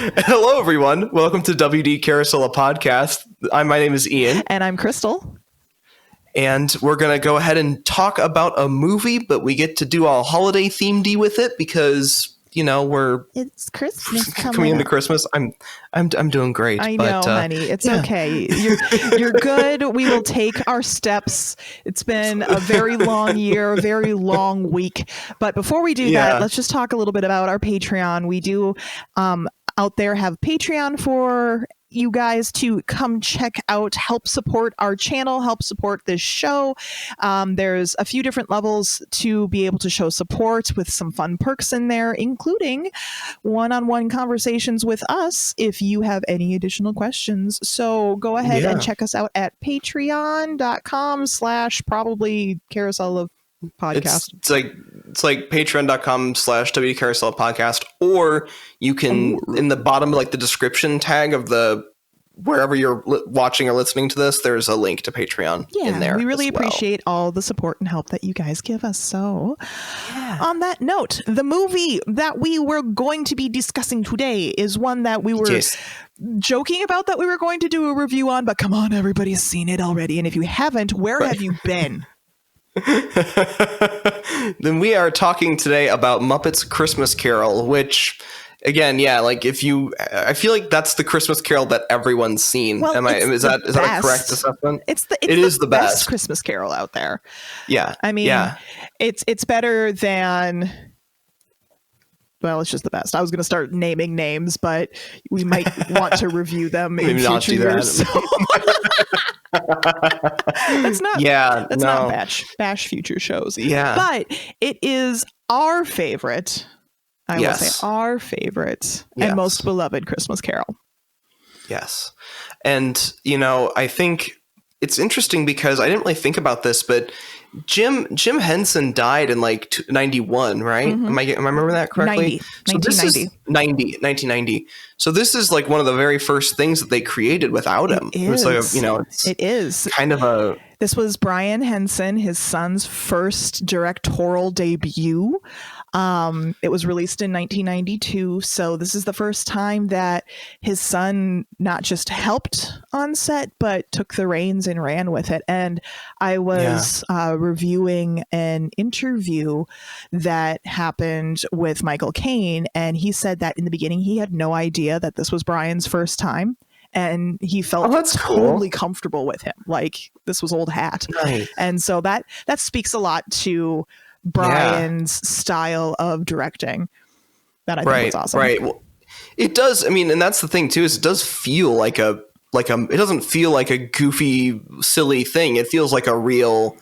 Hello, everyone. Welcome to WD Carousel podcast. My name is Ian. And I'm Crystal. And we're going to go ahead and talk about a movie, but we get to do a holiday themed with it because, it's Christmas coming into Christmas. I'm doing great. I know, honey. It's okay. You're good. We will take our steps. It's been a very long year, a very long week. But before we do that, let's just talk a little bit about our Patreon. We do out there have Patreon for you guys to come check out, help support our channel, help support this show. There's a few different levels to be able to show support with some fun perks in there, including one-on-one conversations with us if you have any additional questions. So go ahead and check us out at patreon.com/probably carousel of podcast. It's like patreon.com/WD Carousel podcast, or you can in the bottom, like the description tag of wherever you're watching or listening to this, there's a link to Patreon in there. We really appreciate all the support and help that you guys give us. So on that note, the movie that we were going to be discussing today is one that we were joking about that we were going to do a review on, but come on, everybody's seen it already. And if you haven't, where have you been? Then we are talking today about Muppets Christmas Carol, which again, I feel like that's the Christmas Carol that everyone's seen. Well, is that a correct assessment? It is the best Christmas Carol out there. Yeah. I mean, it's better than, well, it's just the best. I was going to start naming names, but we might want to review them in future years. That's not bash future shows. Yeah. But it is our favorite. I will say our favorite and most beloved Christmas Carol. Yes. And, I think it's interesting because I didn't really think about this, but Jim Henson died in 91, right? Mm-hmm. Am I remembering that correctly? 1990. So this is like one of the very first things that they created without him. It is kind of this was Brian Henson, his son's first directorial debut. It was released in 1992. So this is the first time that his son not just helped on set, but took the reins and ran with it. And I was reviewing an interview that happened with Michael Caine. And he said that in the beginning, he had no idea that this was Brian's first time. And he felt totally comfortable with him. Like this was old hat. Right. And so that speaks a lot to Brian's style of directing that I think was awesome. Right. Well, it does. I mean, and that's the thing too, is it does feel like it doesn't feel like a goofy, silly thing. It feels like a real,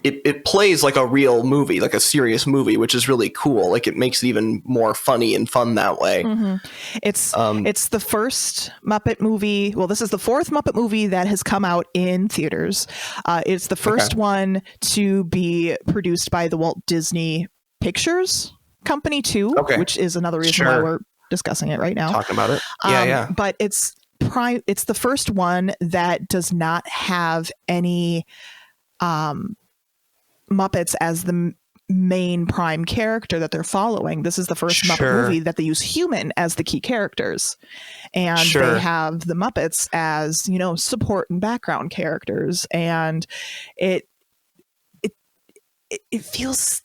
it plays like a real movie, like a serious movie, which is really cool. Like it makes it even more funny and fun that way. Mm-hmm. It's the first Muppet movie. Well, this is the fourth Muppet movie that has come out in theaters. It's the first one to be produced by the Walt Disney Pictures Company too, which is another reason why we're discussing it right now. Talking about it. But it's the first one that does not have any Muppets as the main prime character that they're following. This is the first Muppet movie that they use human as the key characters, and they have the Muppets as support and background characters, and it feels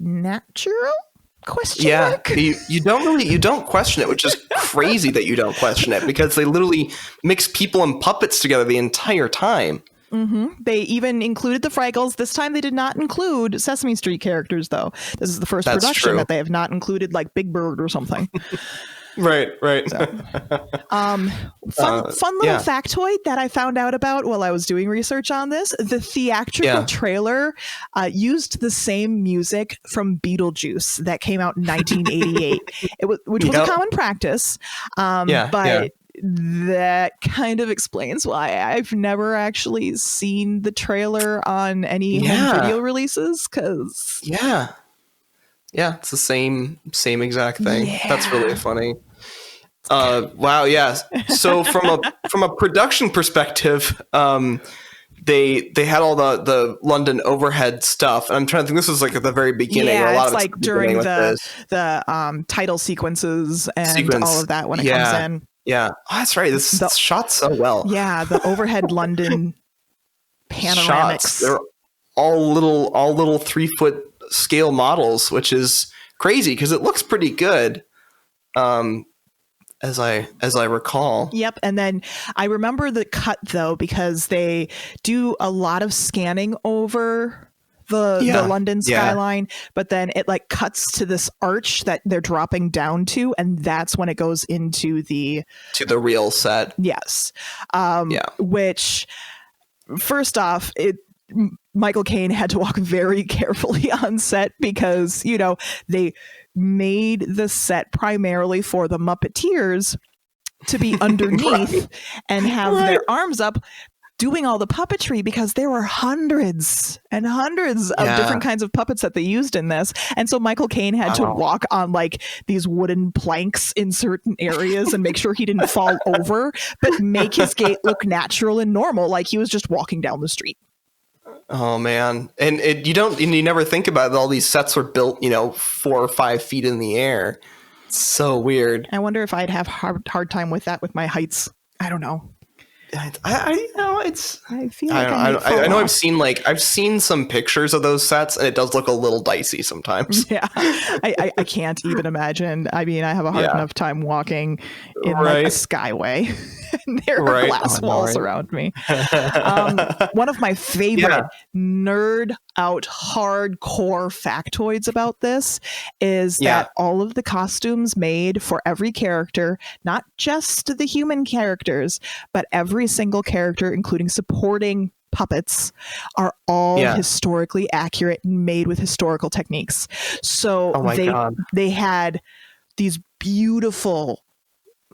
natural. Question mark? You don't question it, which is crazy that you don't question it, because they literally mix people and puppets together the entire time. Mm-hmm. They even included the Fraggles. This time they did not include Sesame Street characters, though. This is the first production that they have not included, like Big Bird or something. Right. So, fun little factoid that I found out about while I was doing research on this. The theatrical trailer used the same music from Beetlejuice that came out in 1988, which was a common practice. But that kind of explains why I've never actually seen the trailer on any home video releases. Because it's the same exact thing. That's really funny. Wow. Yeah. So from a production perspective, they had all the London overhead stuff, and I'm trying to think. This was like at the very beginning. Yeah, or a lot it's of like during the title sequences and all of that when it comes in. Yeah, that's right. It's shot so well. Yeah, the overhead London panoramics. Shots. They're all little 3-foot scale models, which is crazy because it looks pretty good. As I recall. Yep. And then I remember the cut though, because they do a lot of scanning over the London skyline, but then it like cuts to this arch that they're dropping down to, and that's when it goes into the real set. Yes. Which, first off, Michael Caine had to walk very carefully on set because, they made the set primarily for the Muppeteers to be underneath and have their arms up doing all the puppetry, because there were hundreds and hundreds of different kinds of puppets that they used in this. And so Michael Caine had to walk on like these wooden planks in certain areas and make sure he didn't fall over, but make his gait look natural and normal, like he was just walking down the street. Oh man. And you never think about it. All these sets were built, 4 or 5 feet in the air. It's so weird. I wonder if I'd have hard time with that with my heights. I don't know. I feel like I know I've seen some pictures of those sets, and it does look a little dicey sometimes. Yeah, I can't even imagine. I mean, I have a hard enough time walking in like a skyway. And there are glass walls around me. One of my favorite nerd out hardcore factoids about this is that all of the costumes made for every character, not just the human characters, but every single character, including supporting puppets, are all historically accurate and made with historical techniques. So they had these beautiful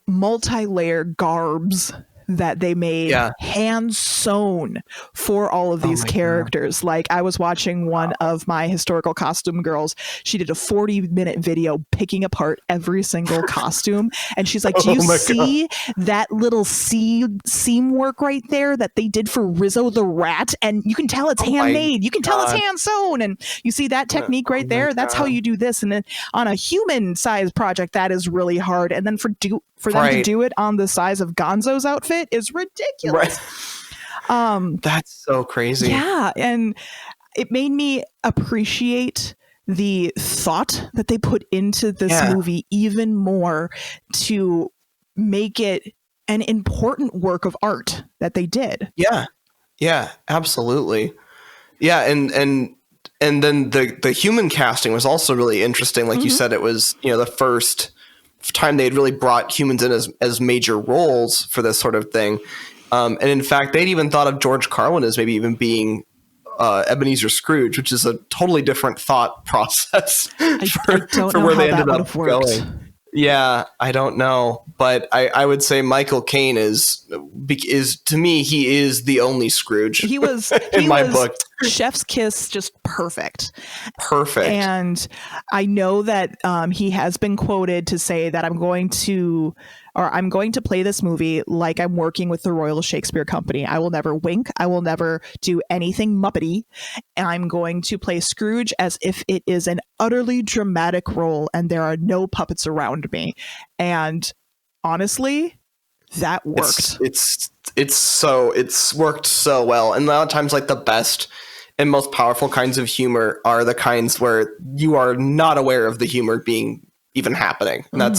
multi-layer garbs that they made hand sewn for all of these characters. God. Like I was watching one of my historical costume girls. She did a 40-minute video picking apart every single costume. And she's like, do you see that little seam work right there that they did for Rizzo the Rat? And you can tell it's handmade. You can tell it's hand sewn. And you see that technique right there? That's how you do this. And then on a human size project, that is really hard. And then for them to do it on the size of Gonzo's outfit is ridiculous. That's so crazy. Yeah, and it made me appreciate the thought that they put into this movie even more to make it an important work of art that they did. Yeah, absolutely. Yeah, and then the human casting was also really interesting. Like you said, it was the first time they had really brought humans in as major roles for this sort of thing. And in fact, they'd even thought of George Carlin as maybe even being Ebenezer Scrooge, which is a totally different thought process for where they ended up going. Yeah, I don't know, but I would say Michael Caine is to me, he is the only Scrooge. He was in my book. Chef's kiss, just perfect. And I know that he has been quoted to say that I'm going to play this movie like I'm working with the Royal Shakespeare Company. I will never wink. I will never do anything Muppety. And I'm going to play Scrooge as if it is an utterly dramatic role and there are no puppets around me. And honestly, that worked. It's worked so well. And a lot of times, like, the best and most powerful kinds of humor are the kinds where you are not aware of the humor being even happening. And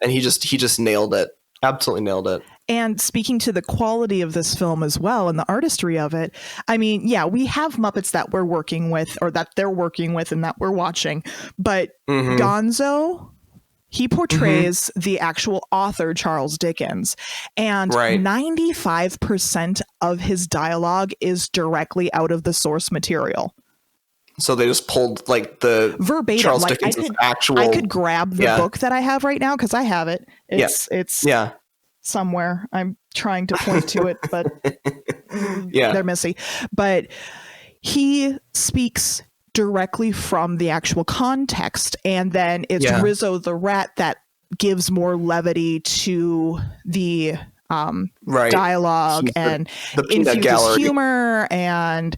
and he just nailed it. Absolutely nailed it. And speaking to the quality of this film as well and the artistry of it, I mean, we have Muppets that we're working with or that they're working with and that we're watching. But Gonzo, he portrays the actual author, Charles Dickens, and 95% of his dialogue is directly out of the source material. So they just pulled like the verbatim. Charles Dickens' actual. I could grab the book that I have right now because I have it. It's somewhere. I'm trying to point to it, but they're missing. But he speaks directly from the actual context, and then it's Rizzo the Rat that gives more levity to the dialogue and the peanut infuses gallery. humor and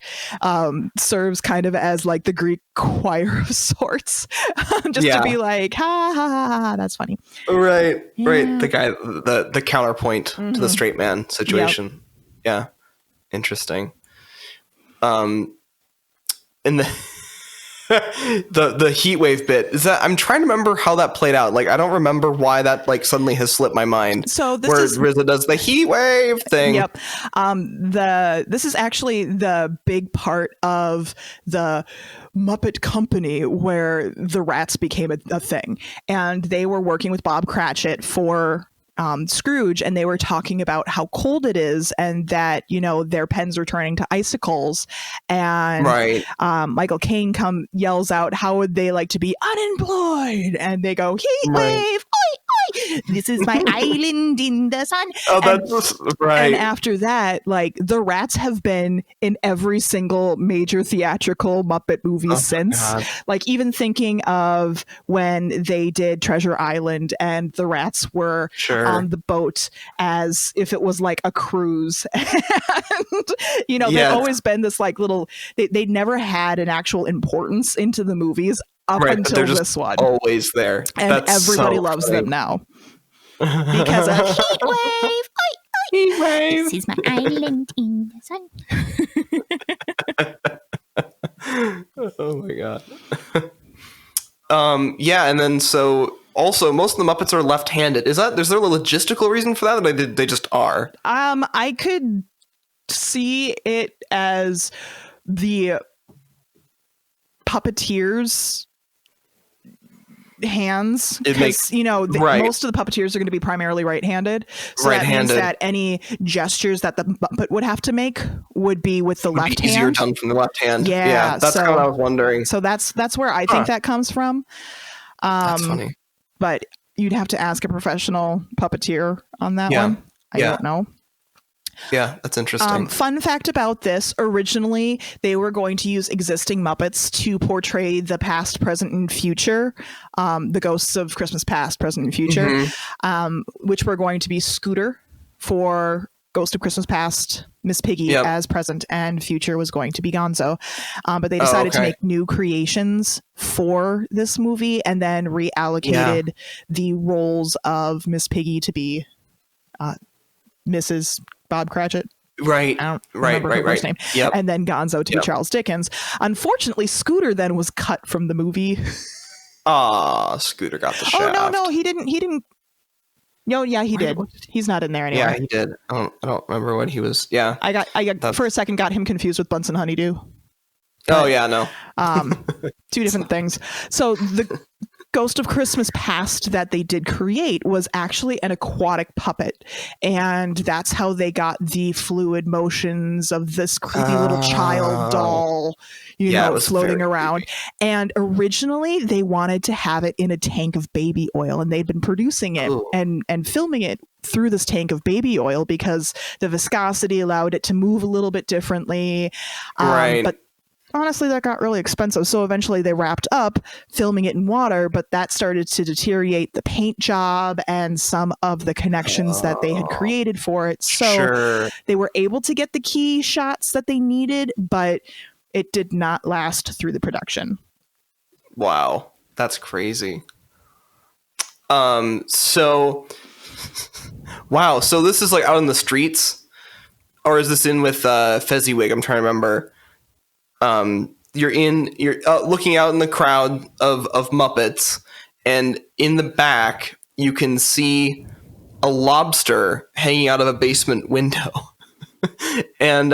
serves kind of as like the Greek choir of sorts, just to be like, ha ha ha ha, that's funny. Right. The guy, the counterpoint to the straight man situation. Yep. Yeah. Interesting. And the heat wave bit is that I'm trying to remember how that played out. Like, I don't remember why that like suddenly has slipped my mind. So this where is RZA does the heat wave thing. Yep. This is actually the big part of the Muppet Company where the rats became a thing, and they were working with Bob Cratchit for Scrooge, and they were talking about how cold it is and that, you know, their pens are turning to icicles, and Michael Caine yells out, how would they like to be unemployed? And they go, heat wave, oi, oi, this is my island in the sun. Oh, that's right. And after that, like, the rats have been in every single major theatrical Muppet movie since. Like, even thinking of when they did Treasure Island and the rats were on the boat as if it was like a cruise. And, you know, they've always been this like little, they never had an actual importance into the movies up until this one. Always there. And that's everybody loves them now. Because of heat wave. Heat wave. This is my island in the sun. Oh my god. Yeah, and then so also most of the Muppets are left-handed. Is there a logistical reason for that, or they just are? I could see it as the puppeteers' hands, because you know most of the puppeteers are going to be primarily right-handed, so that means that any gestures that the Muppet would have to make would be with the left hand. Easier done from the left hand. Yeah, that's what I was wondering. So that's where I think that comes from. That's funny. But you'd have to ask a professional puppeteer on that one. I don't know. Yeah, that's interesting. Fun fact about this, originally they were going to use existing Muppets to portray the past, present, and future, the ghosts of Christmas past, present, and future, which were going to be Scooter for Ghost of Christmas Past, Miss Piggy as present, and future was going to be Gonzo. But they decided to make new creations for this movie and then reallocated the roles of Miss Piggy to be Mrs. Bob Cratchit. Right. I don't remember her first name. Yep. And then Gonzo to be Charles Dickens. Unfortunately, Scooter then was cut from the movie. Scooter got the shaft. Oh, no, he didn't. No, yeah, he did. He's not in there anymore. Yeah, he did. I don't remember what he was. Yeah. I got for a second got him confused with Bunsen Honeydew. Oh, yeah, no. Two different things. So the Ghost of Christmas Past that they did create was actually an aquatic puppet, and that's how they got the fluid motions of this creepy little child doll, floating around. Creepy. And originally they wanted to have it in a tank of baby oil, and they'd been producing it and filming it through this tank of baby oil because the viscosity allowed it to move a little bit differently. But honestly, that got really expensive. So eventually they wrapped up filming it in water, but that started to deteriorate the paint job and some of the connections that they had created for it. So they were able to get the key shots that they needed, but it did not last through the production. Wow. That's crazy. So this is like out in the streets, or is this in with Fezziwig? I'm trying to remember. You're looking out in the crowd of Muppets, and in the back you can see a lobster hanging out of a basement window. And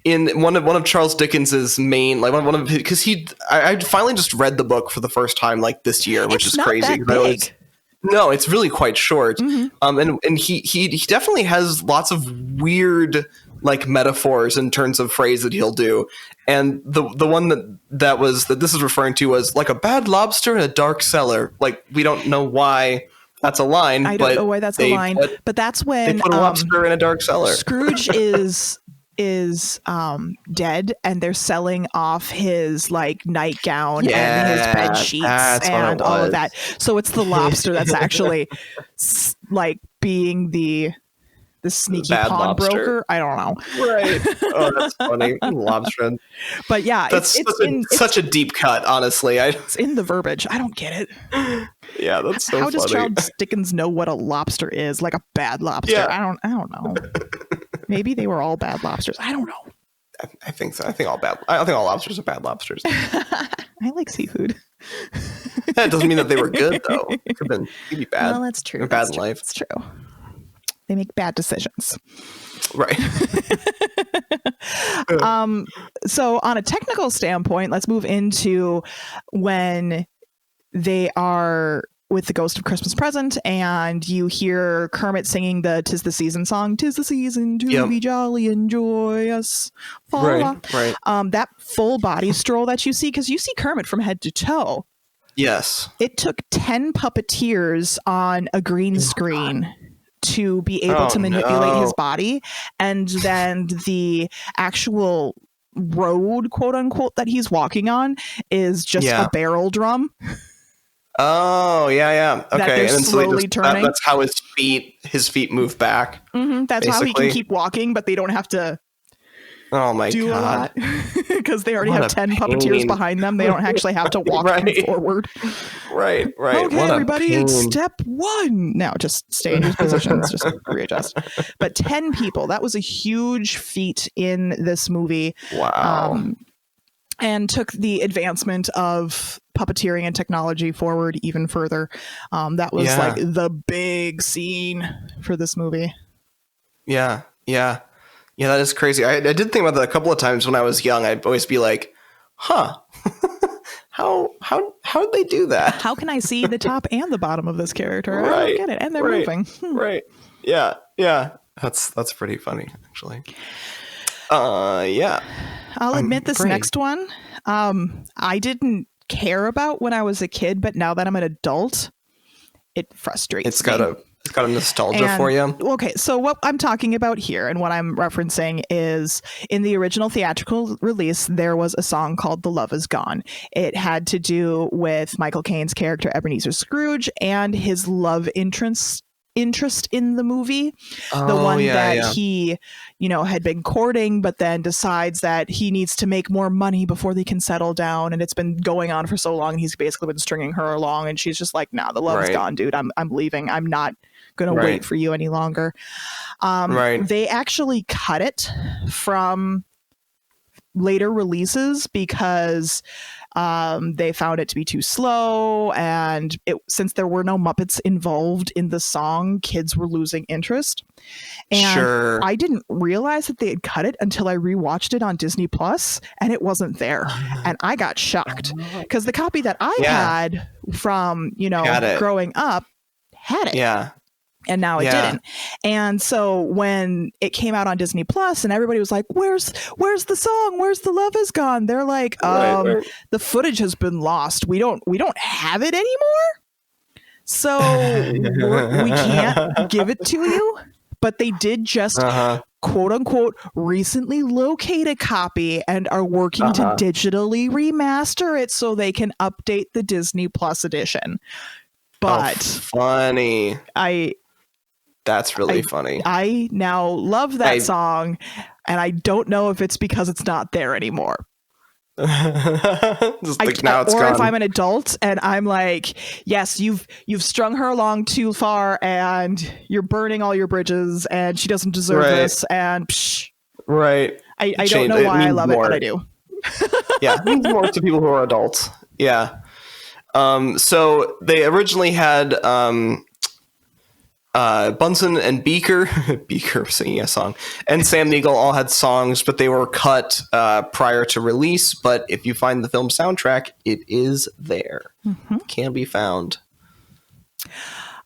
in one of Charles Dickens's main, like one of because I finally just read the book for the first time like this year, which is crazy. That big. No, it's really quite short. And he definitely has lots of weird like metaphors and turns of phrase that he'll do. And the one that this is referring to was like a bad lobster in a dark cellar. Like, we don't know why that's a line. I don't know why that's a line, but that's when they put a lobster in a dark cellar. Scrooge is dead, and they're selling off his like nightgown and his bed sheets and all of that. So it's the lobster that's actually like being the the sneaky Bad pawnbroker. lobster. I don't know. Right. Oh, that's funny. Lobster head. But yeah, That's such a deep cut, honestly. It's in the verbiage. I don't get it. Yeah, that's so funny. How does Charles Dickens know what a lobster is? Like a bad lobster? Yeah. I don't know. Maybe they were all bad lobsters. I don't know. I think so. I think all lobsters are bad lobsters. I like seafood. That doesn't mean that they were good, though. It could be bad. Well, that's true. They're bad in life. It's true. They make bad decisions. Right. So on a technical standpoint, let's move into when they are with the Ghost of Christmas Present and you hear Kermit singing the 'Tis the Season song. 'Tis the season to be jolly and joyous. Right. That full body stroll that you see, because you see Kermit from head to toe. Yes. It took 10 puppeteers on a green screen to be able to manipulate his body. And then the actual road, quote unquote, that he's walking on is just a barrel drum. Oh, yeah. Okay. And then slowly turning. That's how his feet move back. Mm-hmm. That's basically how he can keep walking, but they don't have to Oh my do God. a lot because they already have 10 puppeteers behind them. They don't actually have to walk them forward. Right. Okay, What everybody, step 1. Now just stay in your positions, just readjust. But 10 people, that was a huge feat in this movie. Wow. And took the advancement of puppeteering and technology forward even further. That was like the big scene for this movie. Yeah, that is crazy. I did think about that a couple of times when I was young. I'd always be like, huh, how did they do that? How can I see the top and the bottom of this character? Right, I don't get it. And they're moving. Right. Yeah. That's pretty funny, actually. Yeah. I'll admit this next one, I didn't care about when I was a kid, but now that I'm an adult, it frustrates me. It's got a nostalgia for you. Okay, so what I'm talking about here and what I'm referencing is in the original theatrical release, there was a song called The Love Is Gone. It had to do with Michael Caine's character Ebenezer Scrooge and his love interest in the movie. The one that he, had been courting, but then decides that he needs to make more money before they can settle down. And it's been going on for so long. He's basically been stringing her along. And she's just like, nah, the love is gone, dude. I'm leaving. I'm not going to wait for you any longer. They actually cut it from later releases because they found it to be too slow, and since there were no Muppets involved in the song, kids were losing interest. And I didn't realize that they had cut it until I rewatched it on Disney Plus, and it wasn't there, and I got shocked because the copy that I had from growing up had it. Yeah. And now it didn't. And so when it came out on Disney Plus and everybody was like, where's the song? Where's The Love Is Gone? They're like, the footage has been lost. We don't have it anymore. So we can't give it to you. But they did just quote unquote recently locate a copy and are working to digitally remaster it so they can update the Disney Plus edition. But funny. That's really funny. I now love that song, and I don't know if it's because it's not there anymore. Now it's gone. If I'm an adult and I'm like, yes, you've strung her along too far, and you're burning all your bridges, and she doesn't deserve this, and I don't know why I love it, but I do. It means more to people who are adults. Yeah. So they originally had Bunsen and Beaker singing a song, and Sam Neill all had songs, but they were cut prior to release. But if you find the film soundtrack, it is there. Can be found.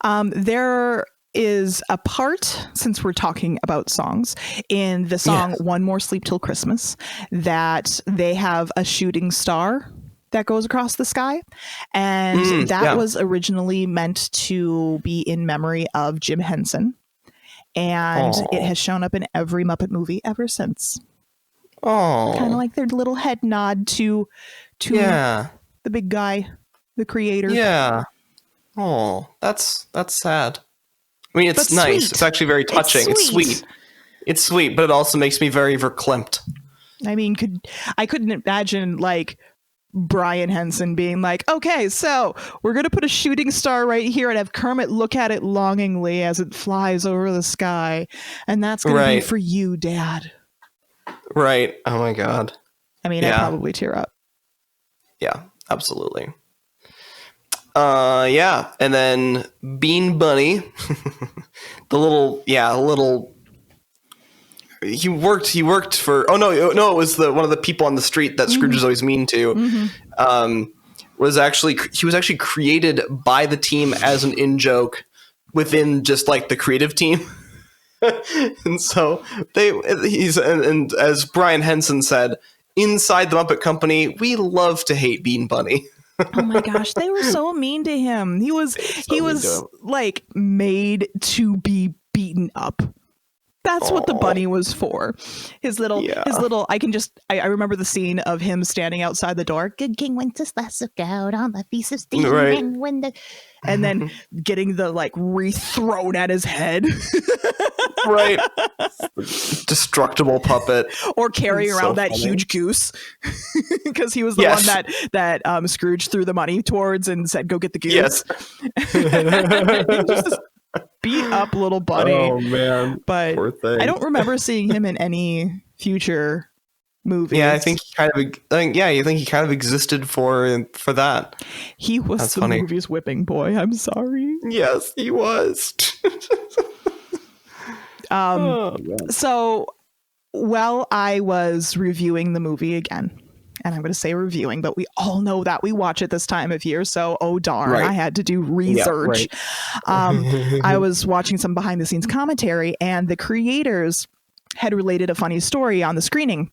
There is a part, since we're talking about songs, in the song One More Sleep Till Christmas, that they have a shooting star that goes across the sky, and that was originally meant to be in memory of Jim Henson, and it has shown up in every Muppet movie ever since. Kind of like their little head nod to the big guy, the creator. That's sad. I mean, it's But nice. sweet. It's actually very touching. It's sweet. It's sweet, but it also makes me very verklempt. I mean, I couldn't imagine like Brian Henson being like, okay, so we're going to put a shooting star right here and have Kermit look at it longingly as it flies over the sky. And that's going to be for you, Dad. Right. Oh my God. I mean, I'd probably tear up. Yeah, absolutely. Yeah. And then Bean Bunny, the little, he worked for, oh no, it was one of the people on the street that Scrooge is always mean to. He was actually created by the team as an in-joke within just like the creative team. And so and as Brian Henson said, inside the Muppet Company, we love to hate Bean Bunny. Oh my gosh, they were so mean to him. He was like made to be beaten up. That's what the bunny was for. His little, I remember the scene of him standing outside the door. Good King Wenceslas look out on the feast of steam. Right. And then getting the like wreath thrown at his head. Right. Destructible puppet. Or carrying around that huge goose. Because he was the one that Scrooge threw the money towards and said, go get the goose. Yes. Just this beat up little bunny. Oh man. But poor thing. I don't remember seeing him in any future movies. Yeah, I think he kind of existed for that. He was the movie's whipping boy. I'm sorry. Yes, he was. So while I was reviewing the movie again, and I'm going to say reviewing, but we all know that we watch it this time of year. So, oh darn, I had to do research. I was watching some behind the scenes commentary, and the creators had related a funny story on the screening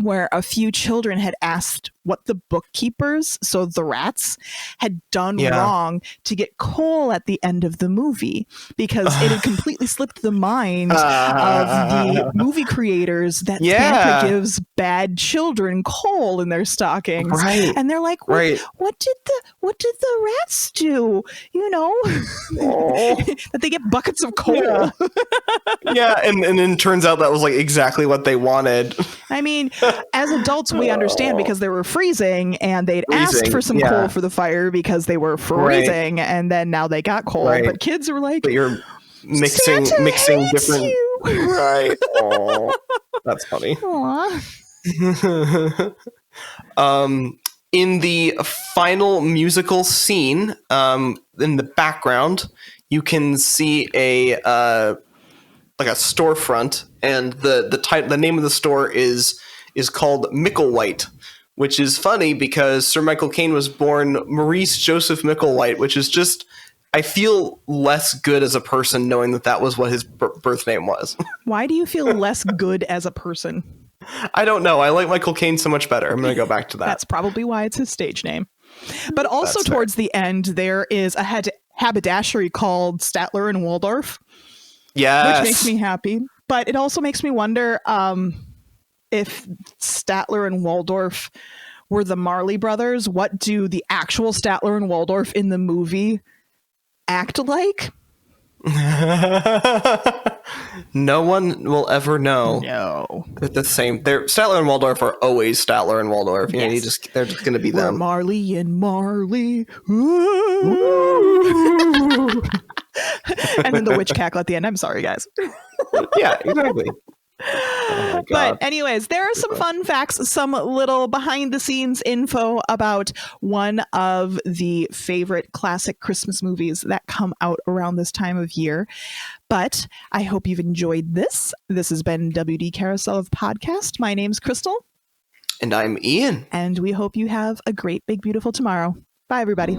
where a few children had asked what the bookkeepers, so the rats, had done wrong to get coal at the end of the movie, because it had completely slipped the mind of the movie creators that Santa gives bad children coal in their stockings. Right. And they're like, what did the rats do? You know, that they get buckets of coal. Yeah. And then it turns out that was like exactly what they wanted. I mean, as adults, we understand because they were freezing and they'd asked for some coal for the fire because they were freezing, and then now they got coal. But kids were like, but you're mixing different. You. Right. Oh, that's funny. In the final musical scene, in the background, you can see a storefront, and the name of the store is called Micklewhite, which is funny because Sir Michael Caine was born Maurice Joseph Micklewhite, which is just, I feel less good as a person knowing that was what his birth name was. Why do you feel less good as a person? I don't know. I like Michael Caine so much better. I'm going to go back to that. That's probably why it's his stage name. But also towards the end, there is a haberdashery called Statler and Waldorf. Yes. Which makes me happy. But it also makes me wonder if Statler and Waldorf were the Marley brothers. What do the actual Statler and Waldorf in the movie act like? No one will ever know. No. They're the same. Statler and Waldorf are always Statler and Waldorf. You know, they're just going to be them. Marley and Marley. And then the witch cackle at the end. I'm sorry, guys. Yeah, exactly. Oh, but anyways, there are some fun facts, some little behind the scenes info about one of the favorite classic Christmas movies that come out around this time of year. But I hope you've enjoyed this. This has been WD Carousel of Podcast. My name's Crystal. And I'm Ian. And we hope you have a great, big, beautiful tomorrow. Bye, everybody.